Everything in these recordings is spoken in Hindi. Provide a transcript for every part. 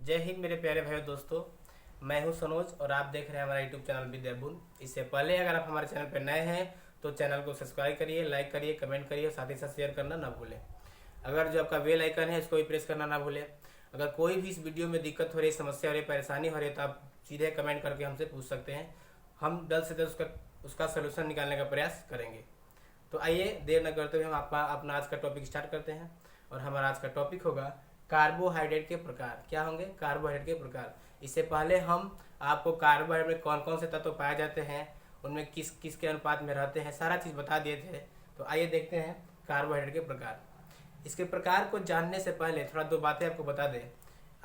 जय हिंद मेरे प्यारे भाई दोस्तों। मैं हूं सनोज और आप देख रहे हैं हमारा यूट्यूब चैनल विद्याबुन। इससे पहले अगर आप हमारे चैनल पर नए हैं तो चैनल को सब्सक्राइब करिए, लाइक करिए, कमेंट करिए और साथ ही साथ शेयर करना ना भूलें। अगर जो आपका बेल आइकन है इसको भी प्रेस करना ना भूलें। अगर कोई भी इस वीडियो में दिक्कत हो रही, समस्या हो रही, परेशानी हो रही है तो आप सीधे कमेंट करके हमसे पूछ सकते हैं। हम जल्द से जल्द उसका सलूशन निकालने का प्रयास करेंगे। तो आइए देर न करते हुए हम अपना आज का टॉपिक स्टार्ट करते हैं। और हमारा आज का टॉपिक होगा कार्बोहाइड्रेट के प्रकार। क्या होंगे? कार्बोहाइड्रेट के प्रकार। इससे पहले हम आपको कार्बोहाइड्रेट में कौन कौन से तत्व पाए जाते हैं, उनमें किस किस के अनुपात में रहते हैं, सारा चीज़ बता दिए थे। तो आइए देखते हैं कार्बोहाइड्रेट के प्रकार। इसके प्रकार को जानने से पहले थोड़ा दो बातें आपको बता दें।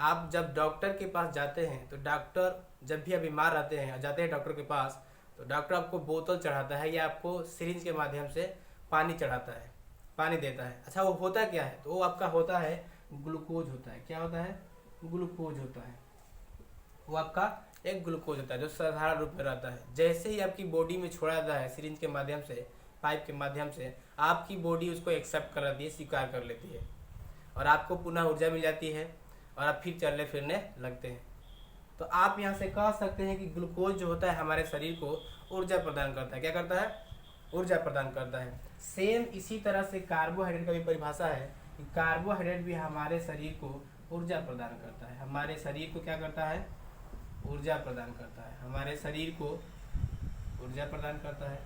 आप जब डॉक्टर के पास जाते हैं तो डॉक्टर जब भी आप बीमार रहते हैं जाते हैं डॉक्टर के पास, तो डॉक्टर आपको बोतल चढ़ाता है या आपको सिरिंज के माध्यम से पानी चढ़ाता है, पानी देता है। अच्छा, वो होता क्या है? तो वो आपका होता है ग्लूकोज होता है। क्या होता है? ग्लूकोज होता है। वो आपका एक ग्लूकोज होता है जो साधारण रूप में रहता है। जैसे ही आपकी बॉडी में छोड़ा जाता है सिरिंज के माध्यम से, पाइप के माध्यम से, आपकी बॉडी उसको एक्सेप्ट कर लेती है, स्वीकार कर लेती है और आपको पुनः ऊर्जा मिल जाती है और आप फिर चलने फिरने लगते हैं। तो आप यहाँ से कह सकते हैं कि ग्लूकोज जो होता है हमारे शरीर को ऊर्जा प्रदान करता है। क्या करता है? ऊर्जा प्रदान करता है। सेम इसी तरह से कार्बोहाइड्रेट का भी परिभाषा है कि कार्बोहाइड्रेट भी हमारे शरीर को ऊर्जा प्रदान करता है। हमारे शरीर को क्या करता है? ऊर्जा प्रदान करता है। हमारे शरीर को ऊर्जा प्रदान करता है।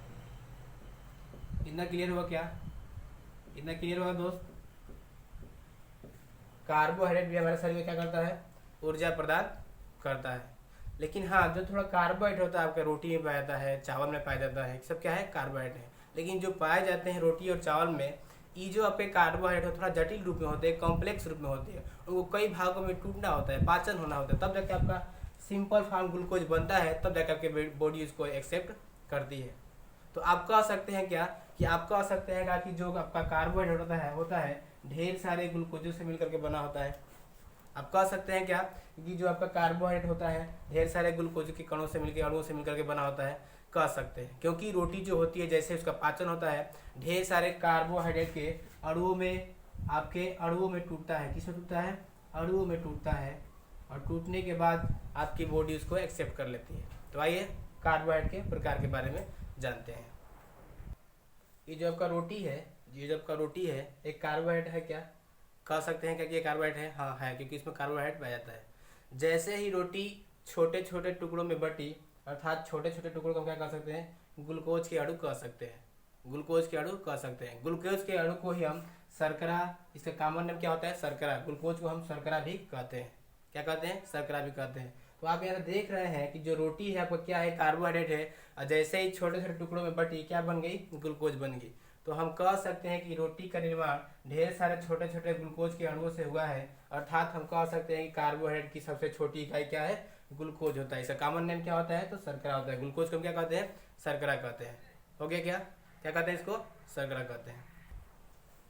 इतना क्लियर हुआ क्या? इतना क्लियर हुआ दोस्त? कार्बोहाइड्रेट भी हमारे शरीर में क्या करता है? ऊर्जा प्रदान करता है। लेकिन हाँ, जो थोड़ा कार्बोहाइड्रेट होता है आपका रोटी में पाया जाता है, चावल में पाया जाता है, सब क्या है? कार्बोहाइड्रेट है। लेकिन जो पाए जाते हैं रोटी और चावल में, ये जो आपके कार्बोहाइड्रेट थोड़ा जटिल रूप में होते हैं, कॉम्प्लेक्स रूप में होते हैं, उनको कई भागों में टूटना होता है, पाचन होना होता है, तब जाके आपका सिंपल फॉर्म ग्लूकोज बनता है, तब जाकर आपके बॉडी उसको एक्सेप्ट करती है। तो आप कह सकते हैं क्या कि आप कह सकते हैं कि जो आपका कार्बोहाइड्रेट होता है ढेर सारे ग्लूकोजों से मिलकर के बना होता है। आप कह सकते हैं क्या कि जो आपका कार्बोहाइड्रेट होता है ढेर सारे ग्लूकोज के कणों से मिलकर, अणुओं से मिलकर के बना होता है। कह सकते हैं, क्योंकि रोटी जो होती है जैसे उसका पाचन होता है ढेर सारे कार्बोहाइड्रेट के अणुओं में, आपके अणुओं में टूटता है। किसमें टूटता है? अणुओं में टूटता है और टूटने के बाद आपकी बॉडी उसको एक्सेप्ट कर लेती है। तो आइए कार्बोहाइड्रेट के प्रकार के बारे में जानते हैं। ये जो आपका रोटी है, एक कार्बोहाइड्रेट है। क्या कह सकते हैं क्या कि ये कार्बोहाइड्रेट है? हाँ है, क्योंकि इसमें कार्बोहाइड्रेट पाया जाता है। जैसे ही रोटी छोटे छोटे टुकड़ों में बटी, अर्थात छोटे छोटे टुकड़ों को हम क्या कह सकते हैं? ग्लूकोज के अणु कह सकते हैं। ग्लूकोज के अणु कह सकते हैं। ग्लूकोज के अणु को ही हम शर्करा, इसका कॉमन नाम क्या होता है? शर्करा। ग्लूकोज को हम शर्करा भी कहते हैं। क्या कहते हैं? शर्करा भी कहते हैं। तो आप यहाँ देख रहे हैं कि जो रोटी है आपका क्या है? कार्बोहाइड्रेट है। और जैसे ही छोटे छोटे टुकड़ों में बटी, क्या बन गई? ग्लूकोज बन गई। तो हम कह सकते हैं कि रोटी का निर्माण ढेर सारे छोटे छोटे ग्लूकोज के अणुओं से हुआ है। अर्थात हम कह सकते हैं कि कार्बोहाइड्रेट की सबसे छोटी इकाई क्या है? ग्लूकोज होता है। इसका कॉमन नेम क्या होता है? तो शर्करा होता है। ग्लूकोज को हम क्या कहते हैं? शर्करा कहते हैं। हो गया क्या? क्या कहते हैं इसको? शर्करा कहते हैं।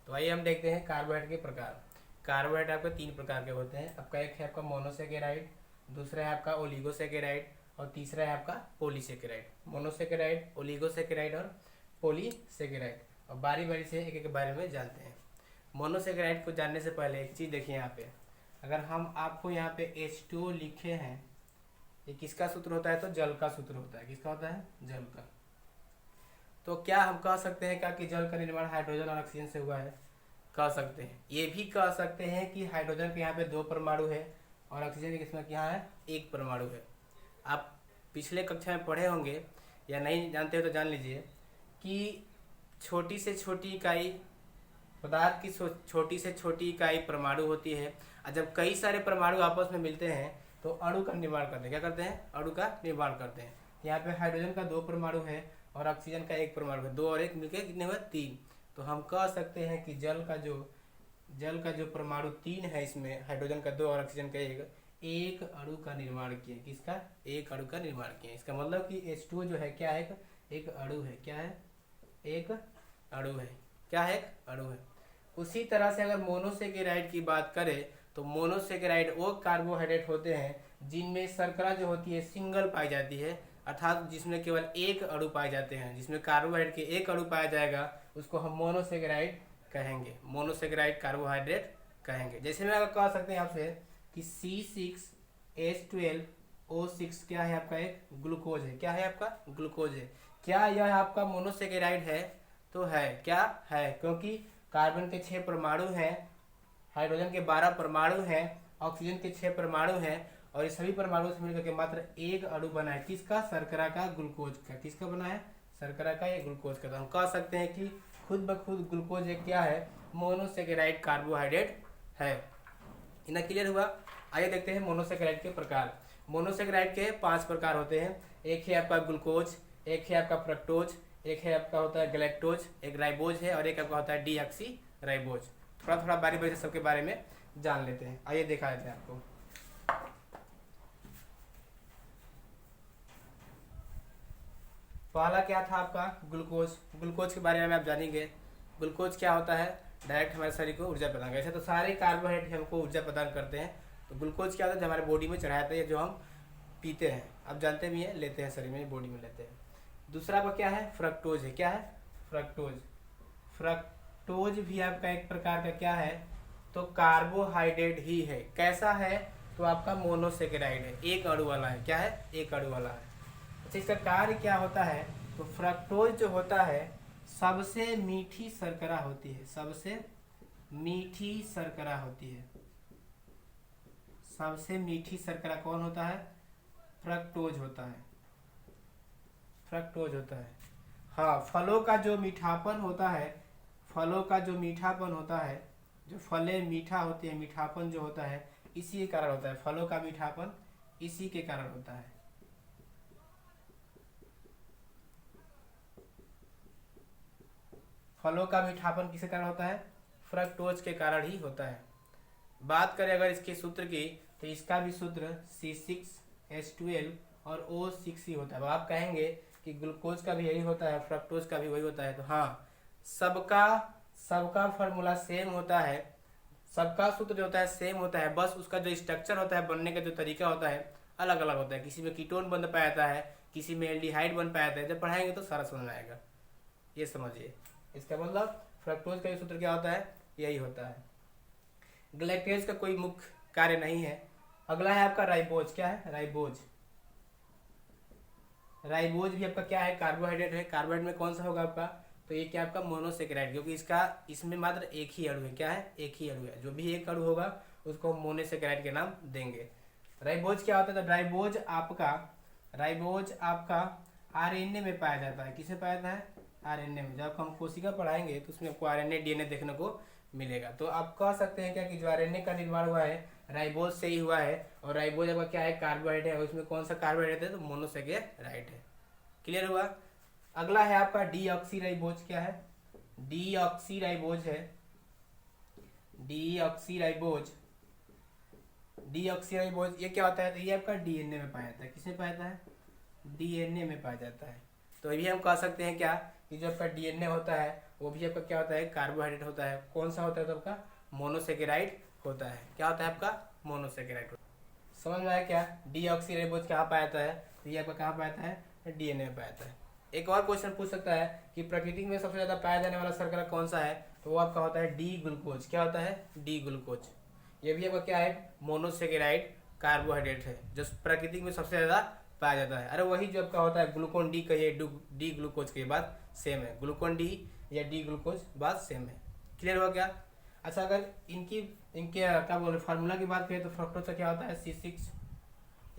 तो आइए हम देखते हैं कार्बोहाइड्रेट के प्रकार। कार्बोहाइड्रेट आपके तीन प्रकार के होते हैं। आपका एक है आपका मोनोसेकेराइड, दूसरा है आपका ओलिगोसेकेराइड और तीसरा है आपका पॉलीसेकेराइड। मोनोसेकेराइड, ओलिगोसेकेराइड और पॉलीसेकेराइड। और बारी बारी से एक एक बारे में जानते हैं। मोनोसेकेराइड को जानने से पहले एक चीज़ देखिए यहाँ पे, अगर हम आपको यहाँ पे H2O लिखे हैं, ये किसका सूत्र होता है? तो जल का सूत्र होता है। किसका होता है? जल का। तो क्या हम कह सकते हैं क्या कि जल का निर्माण हाइड्रोजन और ऑक्सीजन से हुआ है? कह सकते हैं। ये भी कह सकते हैं कि हाइड्रोजन के यहाँ पे 2 परमाणु है और ऑक्सीजन के इसमें यहाँ है 1 परमाणु है। आप पिछले कक्षा में पढ़े होंगे या नहीं जानते हो तो जान लीजिए कि छोटी से छोटी इकाई पदार्थ की छोटी से छोटी इकाई परमाणु होती है। और जब कई सारे परमाणु आपस में मिलते हैं तो अणु का निर्माण करते हैं। क्या करते हैं? अणु का निर्माण करते हैं। यहाँ पे हाइड्रोजन का 2 परमाणु है और ऑक्सीजन का 1 परमाणु है। 2 और 1 मिलकर कितने हुए? 3। तो हम कह सकते हैं कि जल का जो परमाणु 3 है, इसमें हाइड्रोजन का 2 और ऑक्सीजन का 1, एक अणु का निर्माण किए। किसका? एक अणु का निर्माण किए। इसका मतलब कि H2O जो है क्या है? एक अणु है। क्या है? एक अणु है। क्या है? एक अणु है। उसी तरह से अगर मोनोसेकेराइड की बात करें तो मोनोसेकेराइड वो कार्बोहाइड्रेट होते हैं जिनमें शर्करा जो होती है सिंगल पाई जाती है, अर्थात जिसमें केवल एक अणु पाए जाते हैं। जिसमें कार्बोहाइड्रेट के एक अणु पाया जाएगा उसको हम मोनोसेकेराइड कहेंगे। मोनोसेकेराइड कार्बोहाइड्रेट कहेंगे। जैसे मैं अगर कह सकते हैं आपसे कि C6H12O6 क्या है आपका, एक ग्लूकोज है। क्या है आपका, ग्लूकोज है। क्या यह आपका मोनोसेकेराइड है? तो है, क्या है, क्योंकि कार्बन के 6 परमाणु हैं, हाइड्रोजन के 12 परमाणु हैं, ऑक्सीजन के 6 परमाणु हैं, और ये सभी परमाणु से मिलकर के मात्र एक अणु बना है। किसका? शर्करा का, ग्लूकोज का। किसका बना है? शर्करा का या ग्लूकोज का। तो हम कह सकते हैं कि खुद ब खुद ग्लूकोज एक क्या है, मोनोसेकेराइड कार्बोहाइड्रेट है। इतना क्लियर हुआ। आइए देखते हैं मोनोसेकेराइड के प्रकार। मोनोसेकेराइड के 5 प्रकार होते हैं। एक है आपका ग्लूकोज, एक है आपका फ्रक्टोज, एक है आपका होता है गैलेक्टोज, एक राइबोज है, और एक आपका होता है डीऑक्सी राइबोज। थोड़ा थोड़ा बारी बारी से सबके बारे में जान लेते हैं। आइए देखा देते हैं आपको। पहला क्या था आपका, ग्लूकोज। ग्लूकोज के बारे में आप जानेंगे। ग्लूकोज क्या होता है? डायरेक्ट हमारे शरीर को ऊर्जा प्रदान करता है। ऐसे तो सारे कार्बोहाइड्रेट हमको ऊर्जा प्रदान करते हैं, तो ग्लूकोज क्या होता है? जो हमारे बॉडी में चढ़ाते हैं, जो हम पीते हैं, आप जानते भी हैं, लेते हैं शरीर में, बॉडी में लेते हैं। दूसरा आपका क्या है? फ्रक्टोज है। क्या है? फ्रक्टोज। फ्रक्टोज भी आपका एक प्रकार का क्या है? तो कार्बोहाइड्रेट ही है। कैसा है? तो आपका मोनोसेकेराइड है, एक अणु वाला है। क्या है? एक अणु वाला है। अच्छा, इसका कार्य क्या होता है? तो फ्रक्टोज जो होता है सबसे मीठी शर्करा होती है, सबसे मीठी शर्करा होती है। सबसे मीठी शर्करा कौन होता है? फ्रक्टोज होता है, फ्रक्टोज होता है। हाँ, फलों का जो मीठापन होता है, फलों का जो मीठापन होता है, जो फलें मीठा होती है, मीठापन जो होता है इसी के कारण होता है। फलों का मीठापन इसी के कारण होता है। फलों का मीठापन किसके कारण होता है? फ्रक्टोज के कारण ही होता है। बात करें अगर इसके सूत्र की, तो इसका भी सूत्र C6H12 और O6 ही होता है। अब आप कहेंगे कि ग्लूकोज का भी यही होता है, फ्रक्टोज का भी वही होता है। तो हाँ, सबका सबका फार्मूला सेम होता है, सबका सूत्र जो होता है सेम होता है, बस उसका जो स्ट्रक्चर होता है, बनने का जो तरीका होता है अलग अलग होता है। किसी में कीटोन बन पाया जाता है, किसी में एल्डिहाइड बन पाया जाता है। जब पढ़ाएंगे तो सारा समझ में आएगा, ये समझिए। इसका मतलब फ्रक्टोज का सूत्र क्या होता है? यही होता है। ग्लाइकेज का कोई मुख्य कार्य नहीं है। अगला है आपका राइबोज। क्या है? राइबोज। राइबोज भी आपका क्या है? कार्बोहाइड्रेट है। कार्बोहाइड्रेट में कौन सा होगा आपका? तो ये क्या आपका? मोनोसेकेराइड, क्योंकि इसमें मात्र एक ही अणु है। क्या है? एक ही अणु है। जो भी एक अणु होगा उसको हम मोनोसेकेराइड के नाम देंगे। राइबोज क्या होता है? तो राइबोज आपका आरएनए में पाया जाता है। किसमें पाया जाता है? आरएनए में। जब हम कोशिका पढ़ाएंगे तो उसमें आपको आरएनए डीएनए देखने को मिलेगा। तो आप कह सकते हैं क्या कि जो आरएनए का निर्माण हुआ है राइबोज से ही हुआ है, और राइबोज आपका क्या है? कार्बोहाइड्रेट है, और इसमें कौन सा कार्बोहाइड्रेट है? तो मोनोसेकेराइड है। क्लियर हुआ। अगला है आपका डीऑक्सीराइबोज। क्या है? डीऑक्सीराइबोज है। डीऑक्सीराइबोज ये क्या होता है? तो ये आपका डीएनए में पाया जाता है। किसमें पाया जाता है? डीएनए में पाया जाता है। तो ये भी हम कह सकते हैं क्या कि जो आपका डीएनए होता है वो भी आपका क्या होता है? कार्बोहाइड्रेट होता है। कौन सा होता है? तो आपका मोनोसेकेराइड होता है। क्या होता है आपका? मोनोसेकेराइड। समझ में आया क्या? डीऑक्सीराइबोज कहाँ पाया जाता है? तो ये आपका कहाँ पाया जाता है? डीएनए में पाया जाता है। एक और क्वेश्चन पूछ सकता है कि प्रकृति में सबसे ज्यादा पाया जाने वाला शर्करा कौन सा है? तो वो आपका होता है डी ग्लूकोज। क्या होता है? D glucose. ये भी आपका क्या है? मोनोसेकेराइड कार्बोहाइड्रेट है, जो प्रकृति में सबसे ज्यादा पाया जाता है। अरे वही जो आपका होता है ग्लूकोन डी का, ये डी ग्लूकोज की बात सेम है। ग्लूकोन डी या डी ग्लूकोज बात सेम है। क्लियर हुआ क्या? अच्छा, अगर इनके क्या बोले फार्मूला की बात करें तो फ्रक्टोज का क्या होता है? C6।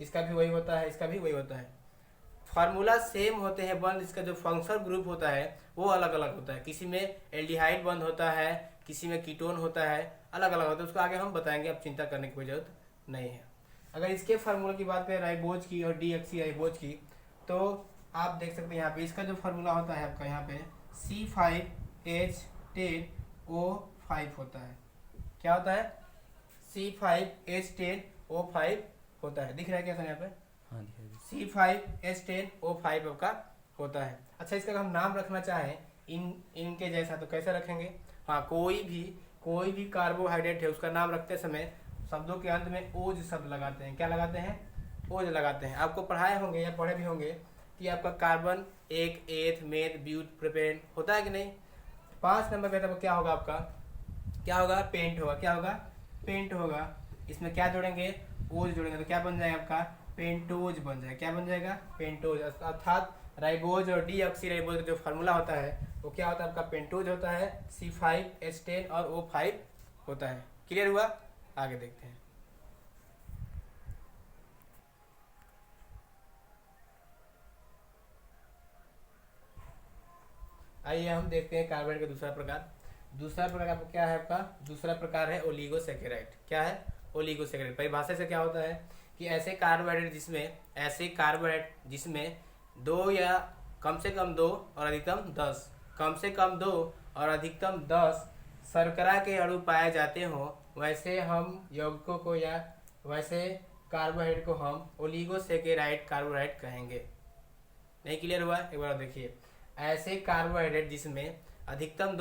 इसका भी वही होता है, इसका भी वही होता है। फार्मूला सेम होते हैं, बंद इसका जो फंक्शनल ग्रुप होता है वो अलग अलग होता है। किसी में एल्डिहाइड बंद होता है, किसी में कीटोन होता है, अलग अलग होता है। उसको आगे हम बताएंगे, अब चिंता करने की कोई जरूरत नहीं है। अगर इसके फार्मूला की बात करें राइबोज की और डीऑक्सीराइबोज की, तो आप देख सकते हैं यहाँ पे इसका जो फार्मूला होता है आपका यहाँ पे C5H10O5 होता है। क्या होता है? C5H10O5 होता है। दिख रहा है क्या सर यहाँ पे? हाँ, C5H10O5 आपका होता है। अच्छा, इसका हम नाम रखना चाहें इनके जैसा तो कैसे रखेंगे? हाँ, कोई भी कार्बोहाइड्रेट है उसका नाम रखते समय शब्दों के अंत में ओज शब्द लगाते हैं। क्या लगाते हैं? ओज लगाते हैं। आपको पढ़ाए होंगे या पढ़े भी होंगे कि आपका कार्बन एक, एथ, मेथ, ब्यूट, प्रोपेन होता है कि नहीं? 5 नंबर पे तब क्या होगा आपका? क्या होगा? पेंट होगा। क्या होगा? पेंट होगा। इसमें क्या जोड़ेंगे, ओज जोड़ेंगे, तो क्या बन जाएगा आपका पेंटोज बन जाएगा। क्या बन जाएगा, पेंटोज। अर्थात राइबोज और डीऑक्सीराइबोज का जो फार्मूला होता है वो क्या होता है आपका पेंटोज होता है, C5H10 और O5 होता है। क्लियर हुआ, आगे देखते हैं। आइए हम देखते हैं कार्बोहाइड्रेट का दूसरा प्रकार। दूसरा प्रकार आपको क्या है, आपका दूसरा प्रकार है ओलिगोसैकेराइड। क्या है, ओलिगोसैकेराइड। परिभाषा से क्या होता है कि ऐसे कार्बोहाइड्रेट जिसमें दो या कम से कम दो और अधिकतम 10, कम से कम दो और अधिकतम 10 शर्करा के अणु पाए जाते हों, वैसे हम यौगिकों को या वैसे कार्बोहाइड्रेट को हम ओलिगोसैकेराइड कार्बोहाइड्रेट कहेंगे। नहीं क्लियर हुआ, एक बार देखिए। ऐसे कार्बोहाइड्रेट जिसमें अधिकतम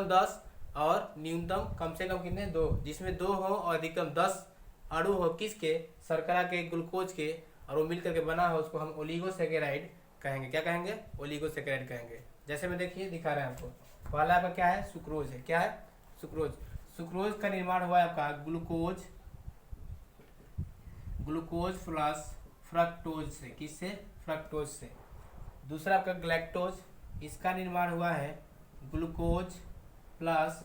10 और न्यूनतम कम से कम कितने, 2, जिसमें 2 हो और अधिकतम 10 अणु हो किसके, शर्करा के, ग्लूकोज के, और वो मिलकर के बना हो, उसको हम ओलिगोसैकेराइड कहेंगे। क्या कहेंगे, ओलिगोसैकेराइड कहेंगे। जैसे मैं देखिए दिखा रहे हैं आपको, पहला आपका क्या है, सुक्रोज है। क्या है, सुक्रोज। सुक्रोज का निर्माण हुआ है आपका ग्लूकोज प्लस फ्रक्टोज से। किससे, फ्रक्टोज से। दूसरा आपका ग्लैक्टोज, इसका निर्माण हुआ है ग्लूकोज प्लस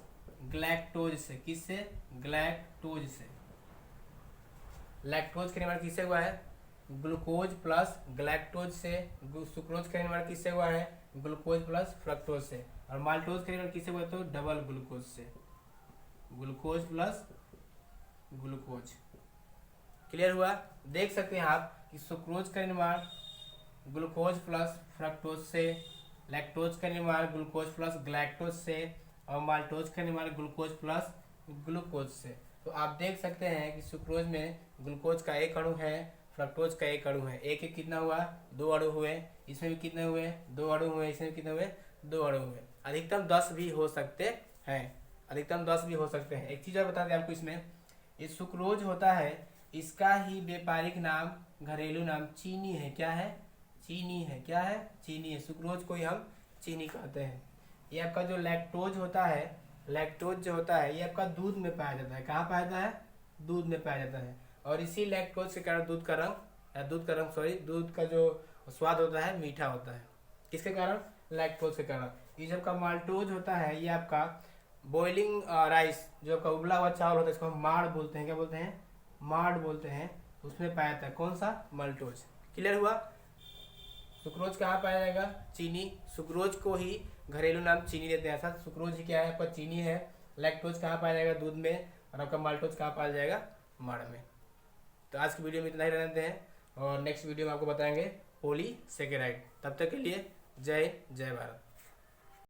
ग्लैक्टोज से। किससे, ग्लैक्टोज से। लैक्टोज का निर्माण किससे हुआ है, ग्लूकोज प्लस ग्लैक्टोज से। सुक्रोज का निर्माण किससे हुआ है, ग्लूकोज प्लस फ्रक्टोज से। और माल्टोज का निर्माण किससे हुआ, तो डबल ग्लूकोज से, ग्लूकोज प्लस ग्लूकोज। क्लियर हुआ, देख सकते हैं आप कि सुक्रोज का निर्माण ग्लूकोज प्लस फ्रक्टोज से, लैक्टोज का निर्माण ग्लूकोज प्लस ग्लैक्टोज से, और माल्टोज का निर्माण ग्लूकोज प्लस ग्लूकोज से। तो आप देख सकते हैं कि सुक्रोज में ग्लूकोज का एक अणु है, फ्रक्टोज का एक अणु है। एक एक कितना हुआ, 2 अणु हुए। इसमें भी कितने हुए, 2 अणु हुए। इसमें भी कितने हुए, 2 अणु हुए। अधिकतम 10 भी हो सकते हैं, अधिकतम 10 भी हो सकते हैं। एक चीज़ और बता दें आपको, इसमें ये सुक्रोज होता है, इसका ही व्यापारिक नाम, घरेलू नाम चीनी है। क्या है, चीनी है। क्या है, चीनी है। सुक्रोज को ही हम चीनी कहते हैं। ये आपका जो लैक्टोज होता है, लैक्टोज जो होता है ये आपका दूध में पाया जाता है। कहाँ पाया जाता है, दूध में पाया जाता है। और इसी लैक्टोज के कारण दूध का जो स्वाद होता है मीठा होता है। किसके कारण, लैक्टोज के कारण। ये जो आपका माल्टोज होता है, ये आपका बॉइलिंग राइस, जो आपका उबला हुआ चावल होता है, इसको हम माड़ बोलते हैं। क्या बोलते हैं, माड़ बोलते हैं। उसमें पाया जाता है कौन सा, माल्टोज। क्लियर हुआ। सुक्रोज कहाँ पाया जाएगा, चीनी। सुक्रोज को ही घरेलू नाम चीनी देते हैं। ऐसा सुक्रोज ही क्या है, आपका चीनी है। लैक्टोज कहाँ पाया जाएगा, दूध में। और आपका माल्टोज कहाँ पाया जाएगा, माड़ में। तो आज की वीडियो में इतना ही रहने देते हैं, और नेक्स्ट वीडियो में आपको बताएंगे पॉलीसैकेराइड। तब तक के लिए जय भारत।